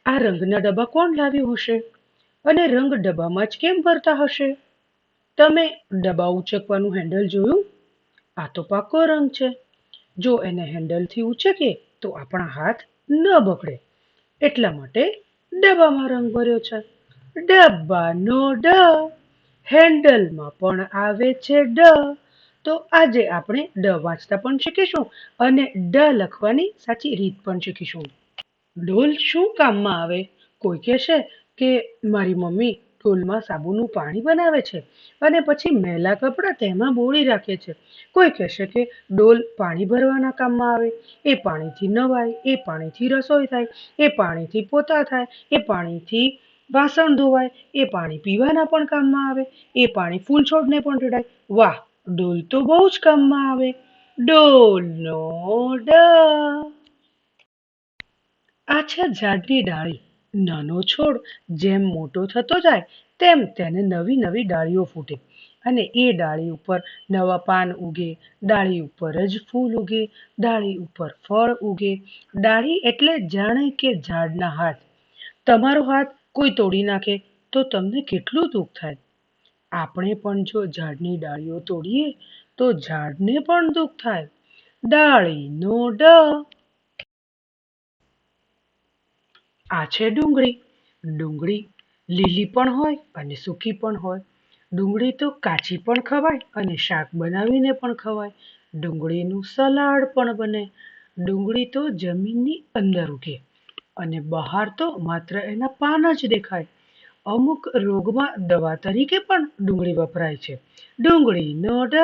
આ રંગના ડબ્બા કોણ લાવ્યું હશે અને રંગ ડબ્બામાં જ કેમ ભરતા હશે? તમે ડબ્બા ઉચકવાનું હેન્ડલ જોયું? આ તો પાકો રંગ છે. જો એને હેન્ડલથી ઉચકીએ તો આપણા હાથ ન બગડે, એટલા માટે ડબ્બામાં રંગ ભર્યો છે. ડબ્બાનો ડ, હેન્ડલમાં પણ આવે છે ડ. તો આજે આપણે ડ વાંચતા પણ શીખીશું અને ડ લખવાની સાચી રીત પણ શીખીશું. ડોલ શું કામમાં આવે? કોઈ કહેશે કે મારી મમ્મી ડોલમાં સાબુનું પાણી બનાવે છે અને પછી મેલા કપડાં તેમાં બોળી રાખે છે. કોઈ કહેશે કે ડોલ પાણી ભરવાના કામમાં આવે. એ પાણીથી નવાય, એ પાણીથી રસોઈ થાય, એ પાણીથી પોતા થાય, એ પાણીથી વાસણ ધોવાય, એ પાણી પીવાના પણ કામમાં આવે, એ પાણી ફૂલ છોડને પણ રેડાય. વાહ, ડોલ તો બહુ જ કામમાં આવે. ડોલનો ડ. આ છે ઝાડની ડાળી. નાનો છોડ જેમ મોટો થતો જાય તેમ તેને નવી નવી ડાળીઓ ફૂટે અને એ ડાળી ઉપર નવા પાન ઉગે, ડાળી ઉપર જ ફૂલ ઉગે, ડાળી ઉપર ફળ ઉગે. ડાળી એટલે જાણે કે ઝાડના હાથ. તમારો હાથ કોઈ તોડી નાખે તો તમને કેટલું દુઃખ થાય. આપણે પણ જો ઝાડની ડાળીઓ તોડીએ તો ઝાડને પણ દુઃખ થાય. ડાળીનો ડ. આ છે ડુંગળી. ડુંગળી લીલી પણ હોય અને સૂકી પણ હોય. ડુંગળી તો કાચી પણ ખવાય અને શાક બનાવીને પણ ખવાય. ડુંગળીનું સલાડ પણ બને. ડુંગળી તો જમીનની અંદર ઉગે અને બહાર તો માત્ર એના પાન જ દેખાય. અમુક રોગમાં દવા તરીકે પણ ડુંગળી વપરાય છે. ડુંગળીનો ડ.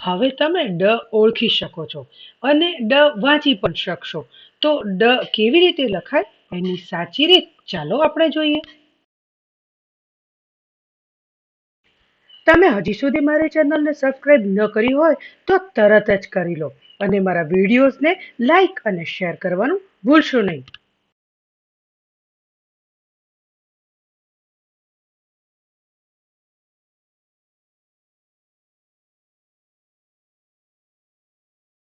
હવે તમે ડ ઓળખી શકો છો અને ડ વાંચી પણ શકશો. તો ડ કેવી રીતે લખાય એની સાચી રીત ચાલો આપણે જોઈએ. તમે હજી સુધી મારી ચેનલને સબસ્ક્રાઇબ ન કરી હોય તો તરત જ કરી લો અને મારા વિડીયોઝને લાઈક અને શેર કરવાનું ભૂલશો નહીં.